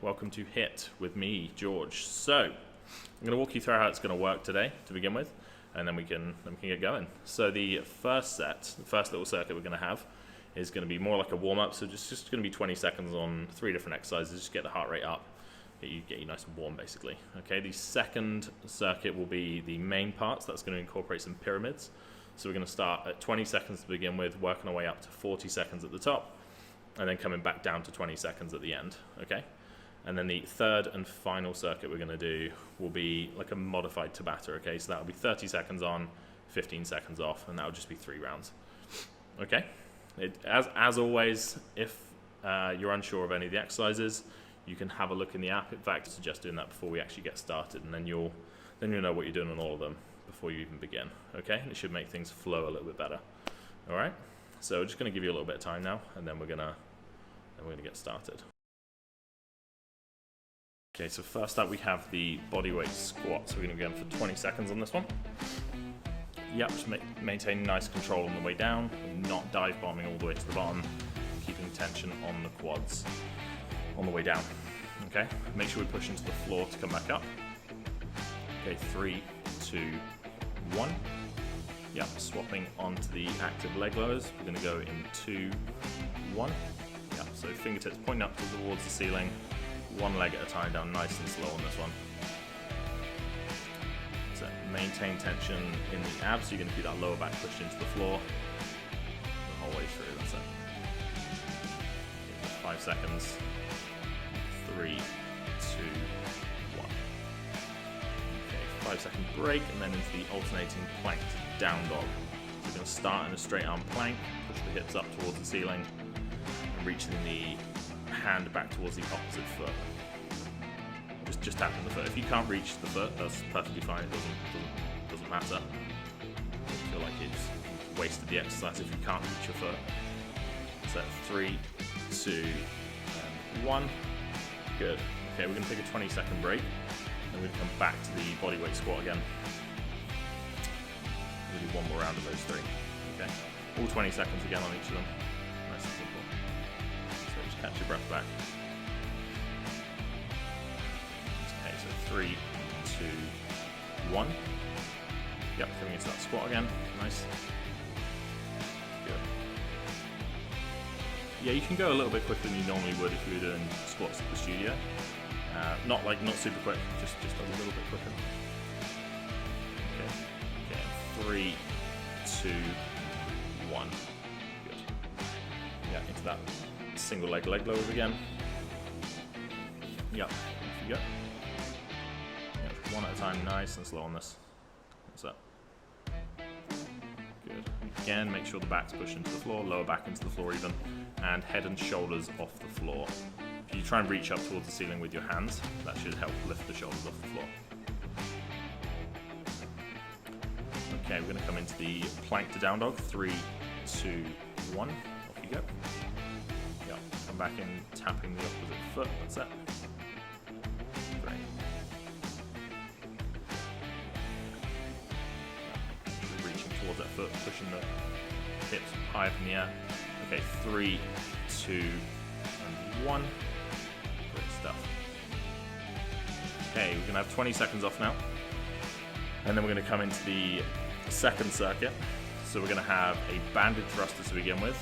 welcome to HIIT with me, George. So, I'm going to walk you through how it's going to work today to begin with, and then we can get going. So the first little circuit we're going to have is going to be more like a warm-up, so just going to be 20 seconds on 3 different exercises, just get the heart rate up, get you nice and warm basically. Okay, the second circuit will be the main parts, that's going to incorporate some pyramids. So we're going to start at 20 seconds to begin with, working our way up to 40 seconds at the top, and then coming back down to 20 seconds at the end, okay? And then the third and final circuit we're going to do will be like a modified Tabata, okay? So that will be 30 seconds on, 15 seconds off, and that will just be 3 rounds, okay? As always, if you're unsure of any of the exercises, you can have a look in the app. In fact, I suggest doing that before we actually get started, and then you'll know what you're doing on all of them before you even begin, okay? And it should make things flow a little bit better, all right? So we're just going to give you a little bit of time now, and then we're gonna get started. Okay, so first up we have the bodyweight squat. So we're going to go in for 20 seconds on this one. Yep, just maintain nice control on the way down, not dive bombing all the way to the bottom, keeping tension on the quads on the way down. Okay, make sure we push into the floor to come back up. Okay, 3, 2, 1. Yep, swapping onto the active leg lowers. We're going to go in 2, 1. Yep, so fingertips pointing up towards the ceiling. One leg at a time, down nice and slow on this one. So maintain tension in the abs, so you're going to keep that lower back pushed into the floor the whole way through, that's it. Okay, 5 seconds. 3, 2, 1. Okay, 5-second break, and then into the alternating plank to down dog. So you're going to start in a straight arm plank, push the hips up towards the ceiling, and reaching the hand back towards the opposite foot. Just tapping the foot. If you can't reach the foot, that's perfectly fine. It doesn't matter. I feel like it's wasted the exercise if you can't reach your foot. So 3, 2, and 1. Good. Okay, we're going to take a 20-second break, and we're going to come back to the bodyweight squat again. We'll do one more round of those 3. Okay, all 20 seconds again on each of them. Nice and simple. So just catch your breath back. Okay, so 3, 2, 1. Yep, coming into that squat again. Nice. Good. Yeah, you can go a little bit quicker than you normally would if you were doing squats at the studio. Not super quick, just a little bit quicker. Okay, 3, 2, 1. Good. Yeah, into that single leg lowers again. Yep, off you go. Yep, one at a time, nice and slow on this. That's it. Good. Again, make sure the back's pushed into the floor, lower back into the floor even, and head and shoulders off the floor. If you try and reach up towards the ceiling with your hands, that should help lift the shoulders off the floor. Okay, we're going to come into the plank to down dog. 3, 2, 1. Off you go. Yep. Come back in, tapping the opposite foot. That's it. Great. Reaching towards that foot, pushing the hips high up in the air. Okay, 3, 2, and 1. Great stuff. Okay, we're going to have 20 seconds off now. And then we're going to come into the second circuit. So we're going to have a banded thruster to begin with,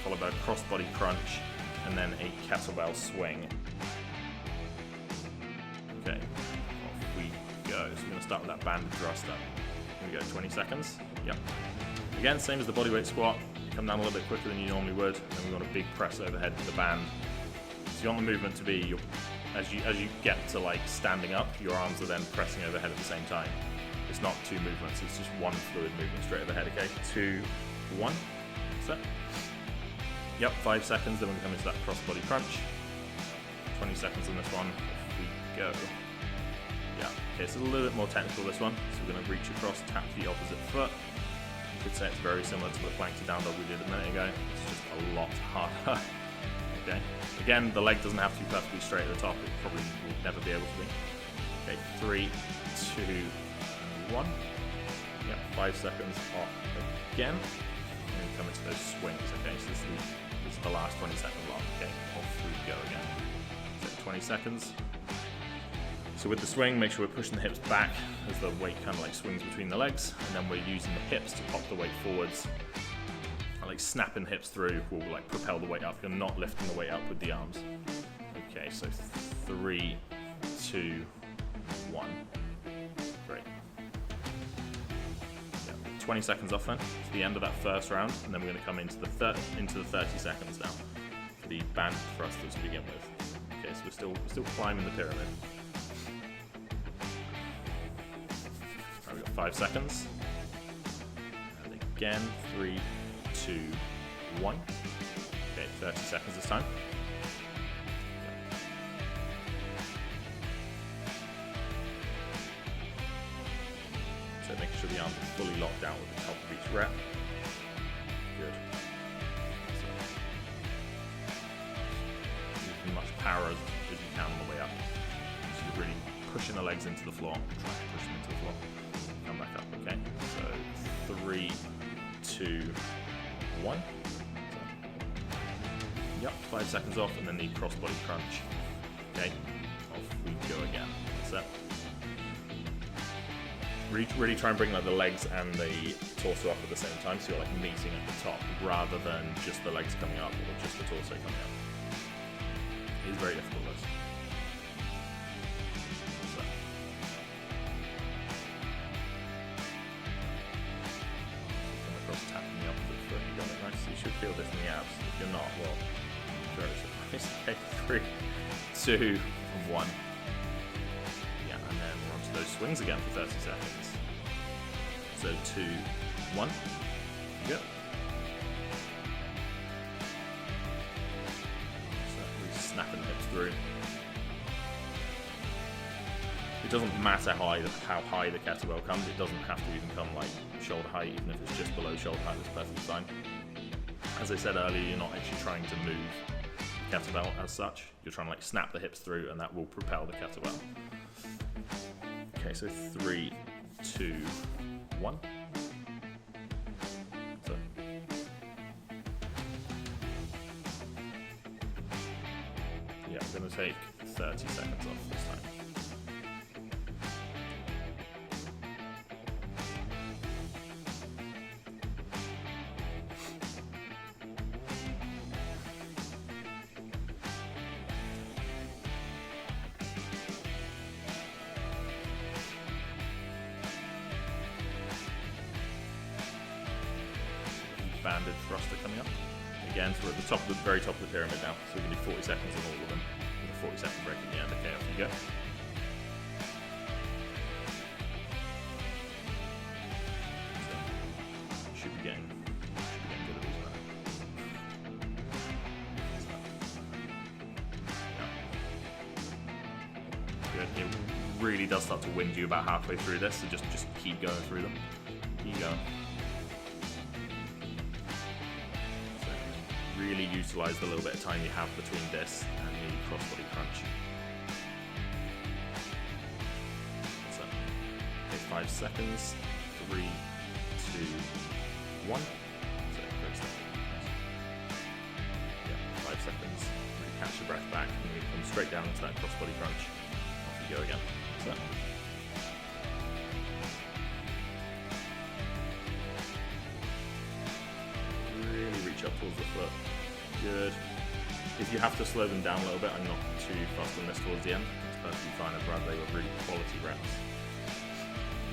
followed by a cross-body crunch, and then a kettlebell swing. Okay, off we go. So we're going to start with that banded thruster. Here we go, 20 seconds. Yep. Again, same as the bodyweight squat. Come down a little bit quicker than you normally would, and then we want a big press overhead with the band. So you want the movement to be, as you get to like standing up, your arms are then pressing overhead at the same time. It's not 2 movements, it's just one fluid movement straight overhead, okay? 2, 1, set. Yep, 5 seconds, then we're gonna come into that cross-body crunch. 20 seconds on this one, off we go. Yeah, okay, it's a little bit more technical this one. So we're gonna reach across, tap the opposite foot. You could say it's very similar to the plank to down dog we did a minute ago. It's just a lot harder. Okay. Again, the leg doesn't have to be perfectly straight at the top. It probably will never be able to be. Okay, 3, 2, and 1. Yep, 5 seconds off again. And then come into those swings. Okay, so this is the last 20-second block. Okay, off we go again. So 20 seconds. So with the swing, make sure we're pushing the hips back as the weight kind of like swings between the legs, and then we're using the hips to pop the weight forwards. And like snapping the hips through will like propel the weight up. You're not lifting the weight up with the arms. Okay, so 3, 2, 1. Great. 20 seconds off then. It's the end of that first round, and then we're going to come into the 30 seconds now for the banded thrusters to begin with. Okay, so we're still climbing the pyramid. Right, we've got 5 seconds, and again 3, 2, 1. Okay, 30 seconds this time. Making sure the arms are fully locked out at the top of each rep. Good. So, use as much power as you can on the way up. So you're really pushing the legs into the floor. Try to push them into the floor. Come back up, okay? So 3, 2, 1. So, yep, 5 seconds off, and then the crossbody crunch. Okay, off we go again. That's it. Really try and bring like the legs and the torso up at the same time, so you're like meeting at the top rather than just the legs coming up or just the torso coming up. It is very difficult, this. So. Come across, tapping the opposite foot. You got it nice. So you should feel this in the abs. If you're not, well, very surprised. Okay, 3, 2, 1. And then we're onto those swings again for 30 seconds. So 2, 1. Go. So we're snapping the hips through. It doesn't matter how high the kettlebell comes. It doesn't have to even come like shoulder height, even if it's just below shoulder height. It's perfectly fine. As I said earlier, you're not actually trying to move the kettlebell as such. You're trying to like snap the hips through, and that will propel the kettlebell. Okay, so 3, 2, 1. So. Yeah, I'm going to take 30 seconds off this time. Banded thruster coming up. Again, so we're at the top of the very top of the pyramid now. So we're going to do 40 seconds on all of them. With a 40-second break at the end. Okay, off you go. So, should be getting good at these now. Good. It really does start to wind you about halfway through this, so just keep going through them. Keep going. Really utilize the little bit of time you have between this and the crossbody crunch. So, okay, 5 seconds. 3, 2, 1. So, great stuff. Yeah, 5 seconds. Really catch your breath back, and we come straight down into that crossbody crunch. Off you go again. So. Up towards the foot. Good. If you have to slow them down a little bit, I'm not too fussed on this towards the end. It's perfectly fine. I'd rather they were really quality reps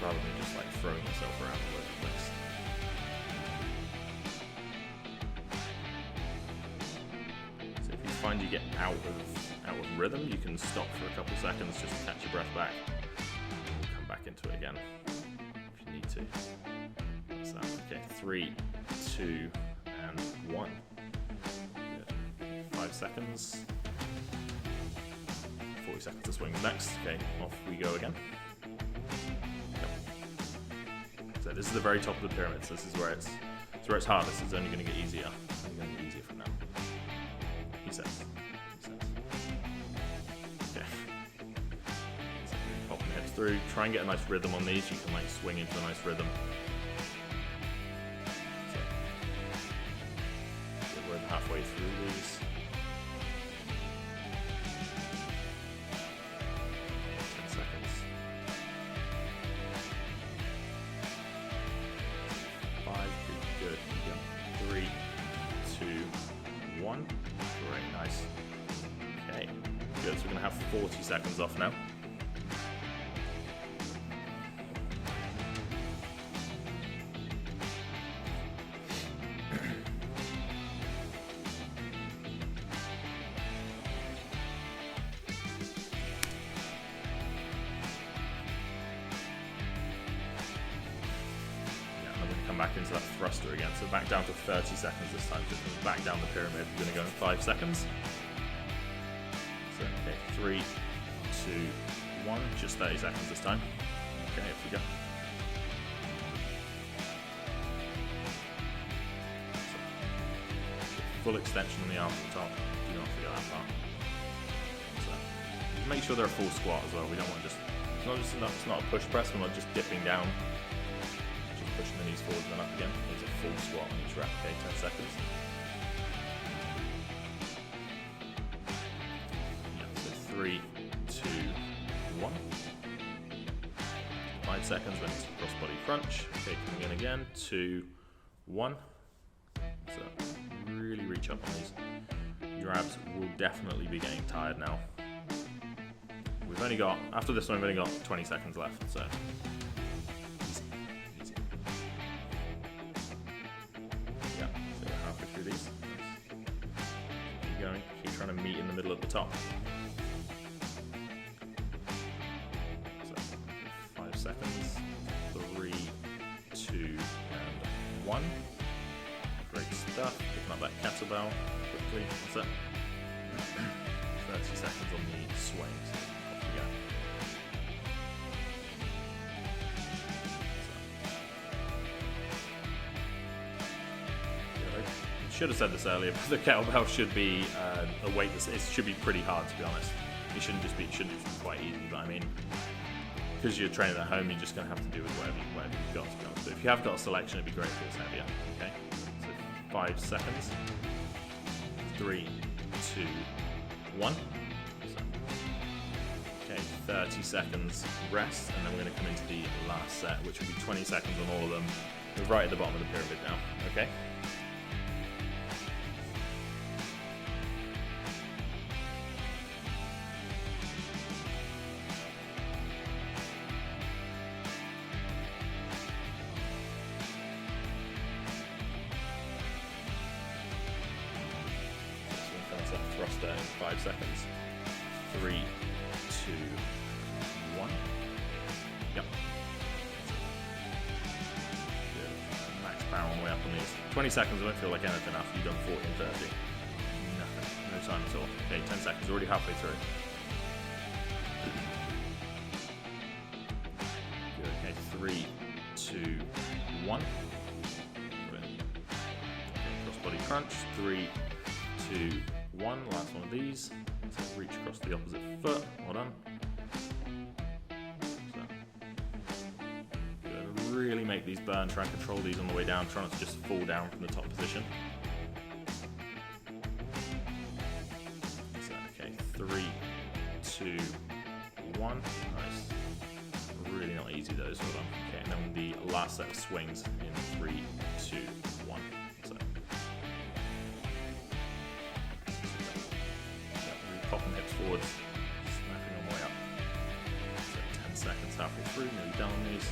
rather than just like throwing yourself around all over the place. So if you find you get out of rhythm, you can stop for a couple seconds just to catch your breath back. And we'll come back into it again if you need to. That's that. Okay, 3, 2, and 1. Good. 5 seconds. 40 seconds to swing next. Okay, off we go again. Yep. So this is the very top of the pyramid. So this is where it's hardest. It's only going to get easier. It's only going to get easier from now. He says. Okay. So popping the hips through. Try and get a nice rhythm on these. You can like swing into a nice rhythm. Halfway through these. we're going to have 40 seconds off now. Back into that thruster again, so back down to 30 seconds this time. So back down the pyramid, we're going to go in 5 seconds. So, okay, 3, 2, 1, just 30 seconds this time. Okay, off we go. So, full extension on the arms at the top. Do not forget that part. So, just make sure they're a full squat as well. We don't want just, it's not a push press, we're not just dipping down. Pushing the knees forward and then up again. It's a full squat on each rep. Okay, 10 seconds. Yeah, so 3, 2, 1. 5 seconds, then it's cross body crunch. Okay, coming in again. 2, 1. So really reach up on these. Your abs will definitely be getting tired now. We've only got, after this one, we've only got 20 seconds left, so. Keep trying to meet in the middle at the top. So 5 seconds. 3, 2, and 1. Great stuff. Picking up that kettlebell quickly. That's it. 30 seconds on the swings. Off we go. Should have said this earlier, but the kettlebell should be a weight that it should be pretty hard, to be honest. It shouldn't just be quite easy, but I mean, because you're training at home, you're just going to have to do with whatever you've got, to be honest. But if you have got a selection, it'd be great if it's heavier. Okay, so 5 seconds. 3, 2, 1. So, okay, 30 seconds rest, and then we're going to come into the last set, which will be 20 seconds on all of them. We're right at the bottom of the pyramid now. Okay. Thruster in 5 seconds. 3, 2, 1. Yep. Good. Max power on the way up on these. 20 seconds, I don't feel like anything after you've done 40 and 30. Nothing. No time at all. Okay, 10 seconds, already halfway through. Good. Okay, 3, 2, 1. Good. Okay, cross body crunch. 3, 2, 1, last one of these. So reach across the opposite foot. Well done. So, good. Really make these burn. Try and control these on the way down. Try not to just fall down from the top position. So, okay, 3, 2, 1. Nice. Really not easy those. Well done. Okay, and then the last set of swings in 3, 2, 1. So. Popping hips forwards, snapping on the way up. So 10 seconds halfway through, nearly done on these.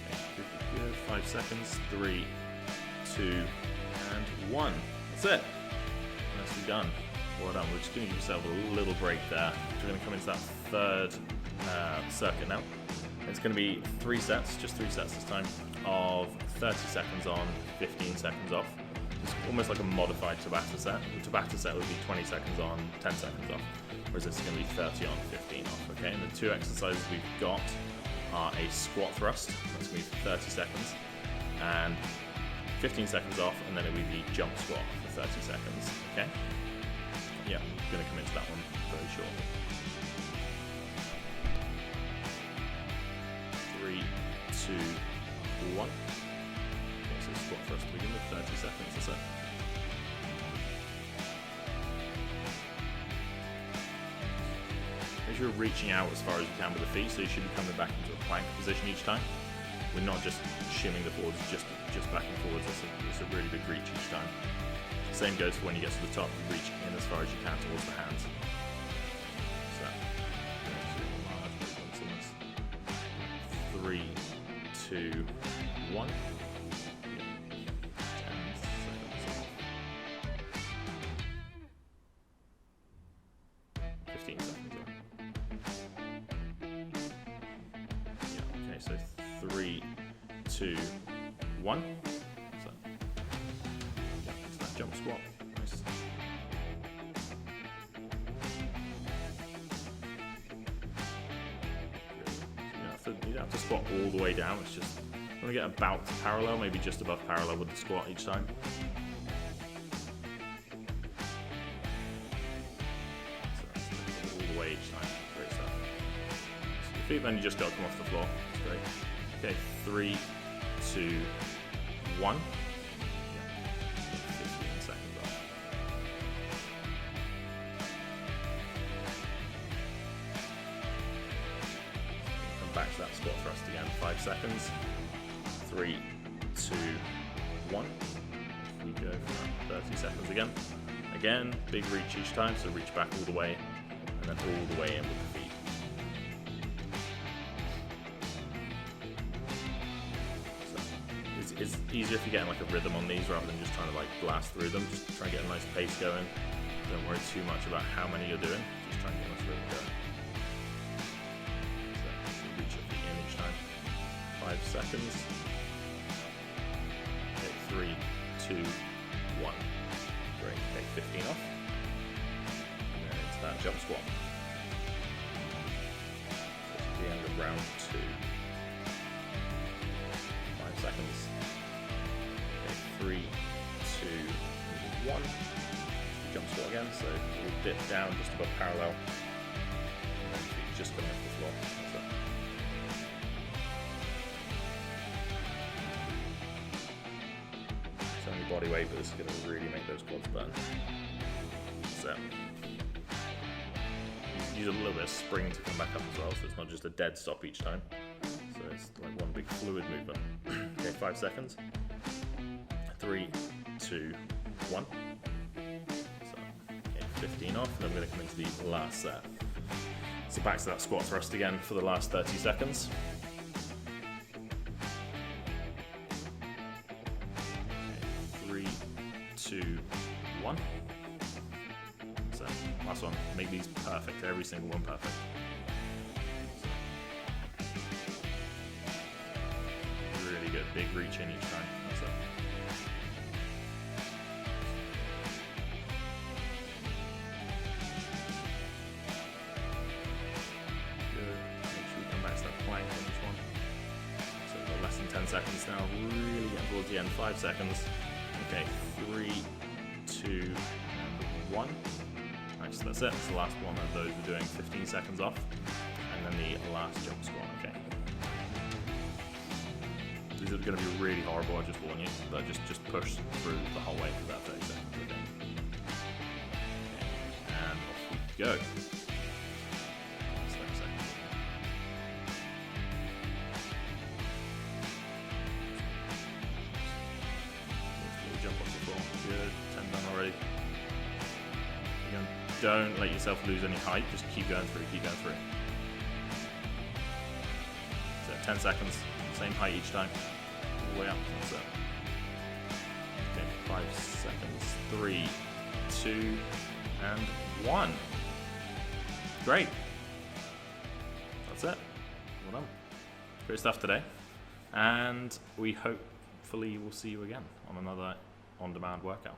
Okay, good. 5 seconds. 3, 2, and 1. That's it. Nicely done. Well done. We're just going to give yourself a little break there. We're going to come into that third circuit now. It's going to be 3 sets, just 3 sets this time, of 30 seconds on, 15 seconds off. It's almost like a modified Tabata set. The Tabata set would be 20 seconds on, 10 seconds off, whereas this is going to be 30 on, 15 off. Okay, and the 2 exercises we've got are a squat thrust, that's going to be 30 seconds, and 15 seconds off, and then it will be the jump squat for 30 seconds. Okay, yeah, I'm going to come into that one very shortly. 3, 2, 1. So squat first to begin with, 30 seconds or so. Make sure you're reaching out as far as you can with the feet, so you should be coming back into a plank position each time. We're not just shimming the forwards, just back and forwards. It's a really big reach each time. Same goes for when you get to the top, you reach in as far as you can towards the hands. So, large movements in this. 3, 2, 1. 10 seconds. 15 seconds. Yeah, okay, so 3, 2, 1. So, yeah, it's that jump squat. Nice. You don't have to squat all the way down. It's just you want to get about parallel, maybe just above parallel with the squat each time. So that's all the way each time. Great stuff. So your feet, then you just got to come off the floor. That's great. Okay, 3, 2, 1. Yeah. 15 seconds off. Come back to that squat thrust again. 5 seconds. 3, 2, 1. We go for 30 seconds again. Again, big reach each time, so reach back all the way, and then all the way in with the feet. So it's easier if you're getting like a rhythm on these rather than just trying to like blast through them. Just try and get a nice pace going. Don't worry too much about how many you're doing. Just try and get a nice rhythm going. So reach your feet in each time. 5 seconds. 3, 2, 1. Great. Take 15 off. And then into that jump squat. This is the end of round 2. 5 seconds. Okay, 3, 2, 1. Jump squat again, so we'll dip down just above parallel. And then feet just coming off the floor. That's it. Body weight, but this is going to really make those quads burn. So use a little bit of spring to come back up as well, so it's not just a dead stop each time. So it's like one big fluid movement. Okay, 5 seconds. 3, 2, 1. So okay, 15 off, and then I'm going to come into the last set. So back to that squat thrust again for the last 30 seconds. 2, 1. So last one. Make these perfect. Every single one perfect. So, really good. Big reach in each time. That's it. Good. Make sure you come back to that plank on each one. So we've got less than 10 seconds now. Really getting towards the end. 5 seconds. Okay, 3, 2, and 1. Nice, that's it. That's the last one of those. We're doing 15 seconds off. And then the last jump squat, okay. These are going to be really horrible, I just warn you. But just push through the whole way for that 30 seconds, okay. And off we go. Jump off the floor. Good. 10 done already. Again, don't let yourself lose any height. Just keep going through. Keep going through. So 10 seconds. Same height each time. All the way up. That's it. Okay. 5 seconds. 3, 2, and 1. Great. That's it. Well done. Great stuff today. And we hopefully will see you again on another on-demand workout.